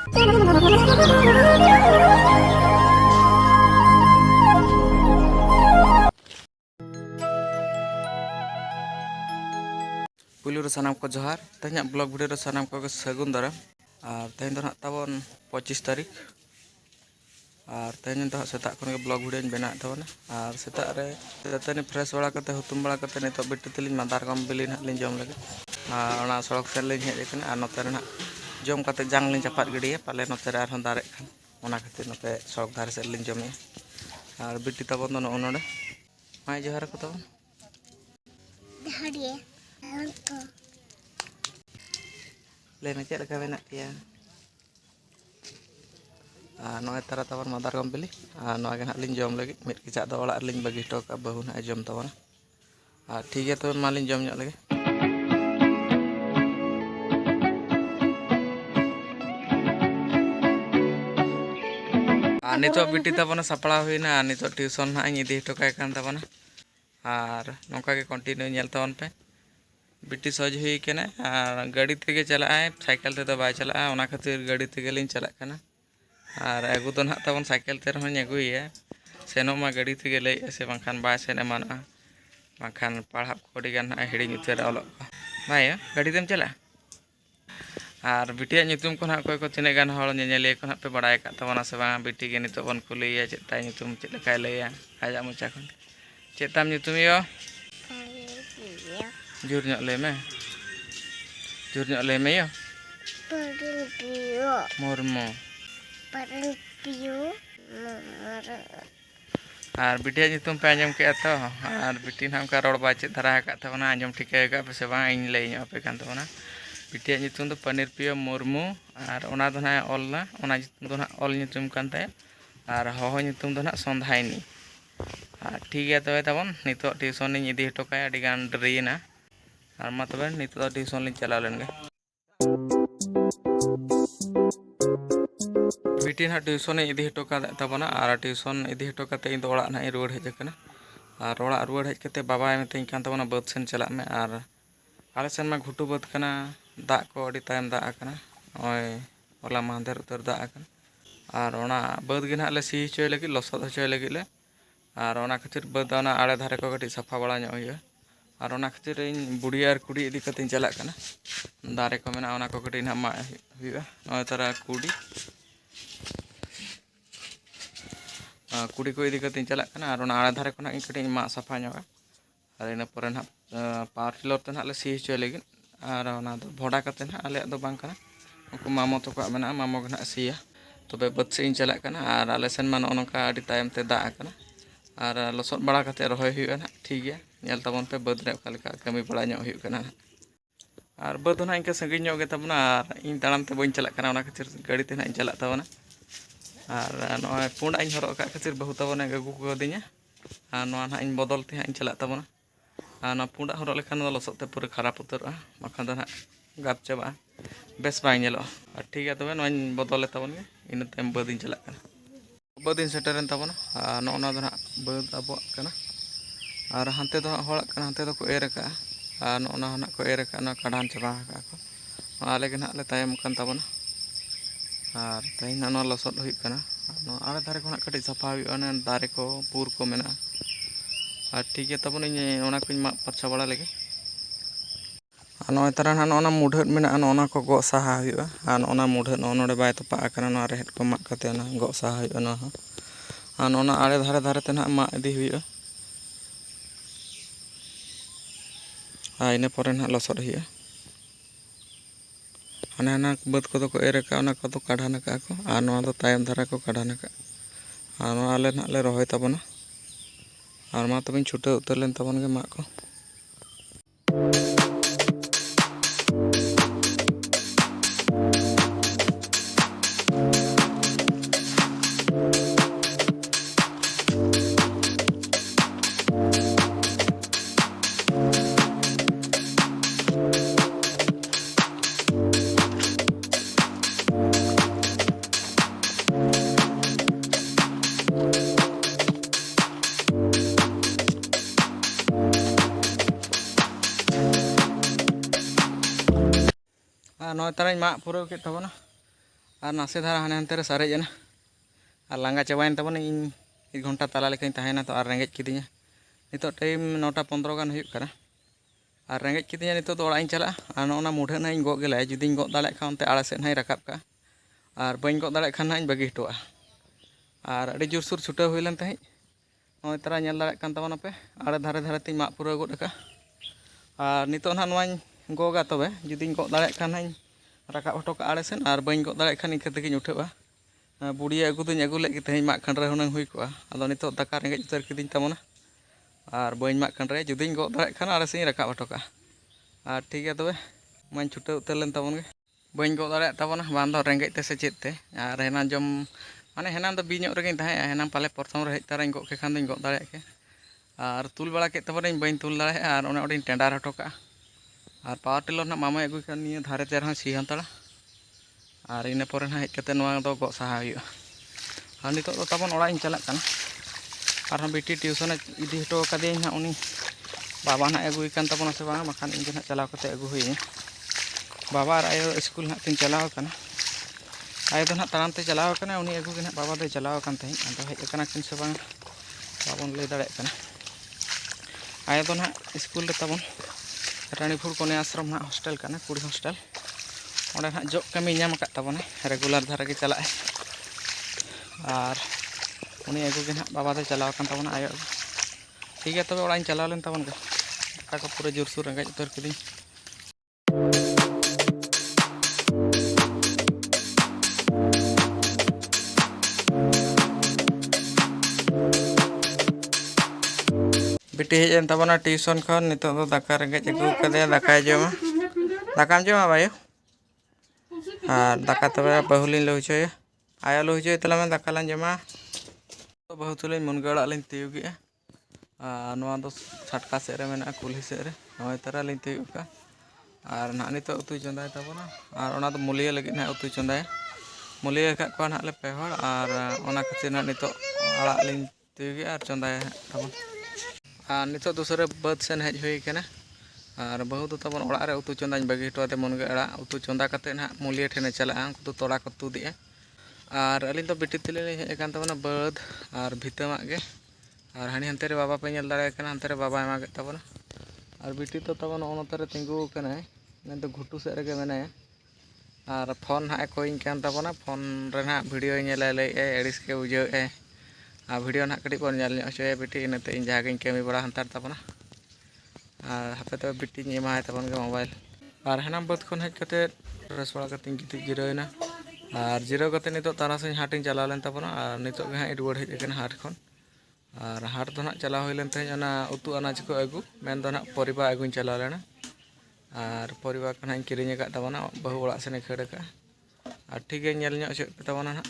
पुलू रे सानाम को जोहार तेहना ब्लॉग वीडियो रे सानाम को सगुन दाराम और तेहन दो ताबन 25 तारीख और तेहन दो सेता खन ब्लॉग वीडियो बना ताबना और सेता रे तनी फ्रेश बड़ा करते हुतुम बड़ा करते नितो बिट्टी तलिन मादार कम बिली ना लिन जम लगे और ओना सड़क से लिन हेज कना और नोते ना जम करते जांग लिन चपात गिडिया पाले नोते रे आरहन दारे खान ओना खातिर नोते सड़क धारे से लिन जमे और बिट्टी ताबन दो नोनोडे माय जोहार को ताबन Hadiah. ले में चेक लगा मेना पिया नॉय तारा तबर मादार कम बिली नॉय गना लिन जम लगे मिट किचा दो ओला लिन बगी टोक बहु ना जम तबना ठीक है तो मालिन जम ᱧᱚᱜ लगे नितो बिटी तबना सपड़ा हुईना नितो ट्यूशन ना इदी टोकाय कान तबना और नौका के कंटिन्यू नेल तबन पे बिटी सज हुई कना और गाड़ी तेगे चला साइकिल ते बाय चला ओना खातिर गाड़ी तेगे लिन चला कना और अगु तो ना तबन साइकिल ते रहन अगुया सेनो मा गाड़ी तेगे ले से बांखान बाय सेन एमाना बांखान पढ़ाब कोडी गान हिड़ी उतर ऑल बाय गाड़ी तेम चला और बिटिया नितुम को ना कोई को तिने गान हळ नेनेले को ना पे बड़ाय का तबना से बा बिटी के नितो बन कुलिया चेता नितुम चेत लकाय लेया आजा मुचा खन चेताम नितुम यो jur nyok le me yo mormo और बिटिया नितुम पे आंजम के तो और बिटी नाम का रोड बाचे धरा का तबना आंजम ठिके का पे से बा इन ले ᱧᱚᱜ पे कान तबना बिटिया नितुम तो पनीर पियो मुर्मू और ओना दो ना ऑलना ओना नितुम दो ना ऑल नितुम कान ताय और होहो नितुम दो ना संधायनी ठीक है तबे तबन नितो ट्यूशन नि इदी हटोकाय अडी गान डरीना और मा तबे नितो ट्यूशन लिन चला लेन गे बिटी ना ट्यूशन इदी हटोका तबना और ट्यूशन इदी हटोकाते इन ओड़ा ना रुवाड़ हेज कना और ओड़ा रुवाड़ हेज कते बाबा मेते कान तबना बद सेन चला में और आले सेन मा घुटू बद कना दा को अडी तायम दा कना ओय ओला मांदेर उतर दा कना और ओना बद गे ना ले सी चोय लगी लसद चोय लगी ले और ओना खातिर बद ओना आड़े धारे को कटी सफा बड़ा ᱧᱚᱜ हुई और ओना खातिर इन बुढ़िया और कुड़ी इदी कते चला कना दारे को मेना ओना को कटी ना मा हुआ नय तारा कुड़ी कुड़ी को इदी कते चला कना और ओना आड़े धारे को ना कटी मा सफा ᱧᱚᱜ और इन पर ना पावर टिलर ते ना ले सी चोय लगी और ओना दो भोडा कते ना आले दो बांग कना उनको मामो तो का मेना मामो गना सिया तबे बद से इन चला कना और आले सेन मा नोनका अडी तायम ते दा कना और लसद बड़ा करते रही हुआ ना ठीक है नेल तबन पे बद रे का कमी बड़ा ᱧᱚᱜ हुई कना और बद ना इनके संगी ᱧᱚᱜ गे तबना और इन ताड़ाम ते बइन चला कना ओना खातिर गाड़ी ते ना इन चला तबना और नय पुंडा इन हरो का खातिर बहु तबना अगु को दिया और नवा ना इन बदल ते इन चला तबना और ना पुंडा हरो लेखान लसद ते पूरा खराब उतरआ बखान दो ना गाब चाबा बेस बाय नेलो और ठीक है तबे नय बदल तबन गे इन टाइम बद इन चला कना बदिन सेटरन तबना नोना दो ना बद अब कना और हानते दो हड़ा कना हानते दो को एर का और नोना ना को एर का ना काढान चबा का को आले के ना ले तायम कन तबना और तैन ना लसद हुई कना नो आले धारे को ना कटी सफा हुई ना दारे को पूर को मेना और ठीक है तबन इन ओना को मा पछा बड़ा लगे नय तारा ना ओना मुढत मेना ओना को गो साहा हुआ और ओना मुढत नोडे बाय तपा कना ना रेहट को मा कते ना गो साहा हुआ ना और ओना आड़े धारे धारे ते ना मा इदी हुआ और इन पर ना लसद हुआ हाने ना बद को को एर का ओना को काढान का को और नोआ दो तायम धारा को काढान का और नोआ आले ना ले रहोय तबना और मा तबिन छुटे उतर लेन तबन गे मा को नय तारा मा पूरा के तबना और नासे धारा हाने हानते रे सारेजना और लांगा चाबायन तबन इन 1 घंटा तला लेकिन तहना तो और रेंगेज किदिया नितो टाइम 9:15 गान हुयुग करा और रेंगेज किदिया नितो तो ओड़ा इन चला और नोना मुढे ना इन गो गेला जुदी गो दाड़े खान ते आड़ा सेद ना रकाब का और बई गो दाड़े खान ना इन बगी हटोआ और अड़ी जोरसुर छुटाव हुई लेन तहें नय तारा नेल दाड़े कान तबना पे आड़े धारे धारे ते मा पुरा गोद का और नितो ना नोवाइन गोगा तबे जुदी गो दाड़े खान ना रकाब हटो का आड़े सेन और बई गो दाड़े खान इनका तेगिन उठावा बुढ़िया अगू दिन अगू लेगी तेज मा खंडरे हुनंग हुई को आदो नितो दाका रेंगेज उतर किदिन तमना और बई मा खंडरे जुदी गो दाड़े खान आड़े से रकाब हटो का और ठीक है तबे माइन छुटाव उतर लेन तबन गे बई गो दाड़े तबना बान दो रेंगेज ते से चेत ते और हेना जम माने हेना दो बीñो रेगिन तहे हेना पाले प्रथम रे हेज ताराइन गो के खान दिन गो दाड़े के और तुल बड़ा के तबन बई तुल दाड़े और ओने ओडिन टेंडार हटो का और पावर टिलर ना मामा अगू खान निये धारे ते रहा सी हंतड़ा और इन पर हेज कते नोआ दो गो साहा हुयुआ और नितो दो तबन ओड़ा इन चला काना और बेटी ट्यूशन इदी हटो कदे ना उनी बाबा ना अगुई कान तबन से बांगा मखान इन ना चलाव कते अगु हुई बाबा और आयो स्कूल ना किन चलाव काना आयो तो ना ताराम ते चलाव काना उनी अगु के ना बाबा दो चलाव कान तही आदो हेज काना किन से बांगा बाबन लई दाड़े काना आयो तो ना स्कूल रे तबन रानीपुर कोने आश्रम ना हॉस्टल काना कुड़ी हॉस्टल ओंडे ना जो कमी नाम का तबने रेगुलर धारा के चला और उनी अगु के ना बाबा दो चलाव कान तबना आयो ठीक है तबे ओड़ा इन चलाव लेन तबन गे दाका को पूरा जोरसुर रेंगेज उतर किदिन बेटी हेजन तबना ट्यूशन खन नितो दो दाका रेंगेज अगु कदे दाका जमा दाकाम जमा बायो और दाका तबे बहुलिन लो होचय आया लो होचय तला में दाका लान जमा तो बहुतुलिन मुनगाड़ा लिन तियुगे नोआ दो छटका से रे मेना कुल्ही से रे नय तारा लिन तियुग का और ना नितो उतु चंदाय तबना और ओना दो मुलिया लगी ना उतु चंदाय मुलिया का को ना ले पेहड़ और ओना खातिर ना नितो आड़ा लिन तियुगे और चंदाय तबन और नितो दूसरे बद सेन हेज हुई केना और बहु तो तबन ओड़ा रे उतु चंदाñ बगी हटोते मुनगाड़ा उतु चंदा कते ना मुलिया ठेने चला उनको तो तोड़ा को तुदिए और अलिन तो बेटी तिले हेज कान तबना बद और भितमा गे और हानि हंते रे बाबा पे नेल दाड़े काना हंते रे बाबा एमा गे तबना और बेटी तो तबन ओनते रे तिंगु कनाय ने तो घुटू से रे मेनाय और फोन हा कोइन कान तबना फोन रे ना वीडियो नेला ले एडिस के बुझे और वीडियो ना कटी पर नेल न्यो बेटी इनते इन जागिन कमी बड़ा हंतार तबना और हापे तो बेटी एमाय तबन गे मोबाइल और हेना बद खन हेज कते रस बड़ा कते गिति जिरायना और जिराव कते नितो तारासिन हाटिंग चला लेन तबना और नितो गे हाई रुवाड़ हेज कना हाट खन और हाट तो ना चला हुई लेन तहें ओना उतु अनाज को अगु मेन दो ना परिबा अगुन चला लेना और परिबा को ना किरिंग का तबना बहु ओड़ा सेने खड़ का और ठीक है नेल न्यो होचो तबना ना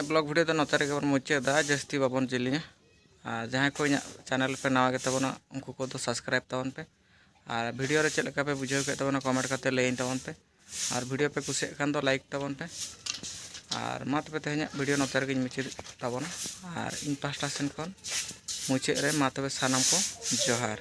ब्लॉग वीडियो तो नोते रे मुचादा जस्ती बाबन जिलिया और जहाँ को चैनल पे नवा तबना उनको को तो सब्सक्राइब तबन पे और वीडियो रे चलका पे बुझाव के तबना कमेंट करते लैन तबन पे और वीडियो पे कुछ खान तो लाइक तबन पे और मा तबे तेहना वीडियो नोते रे मुचाद तबना और इन पास्टा सेन खन मुचाद रे मा तबे सानाम को जोहार।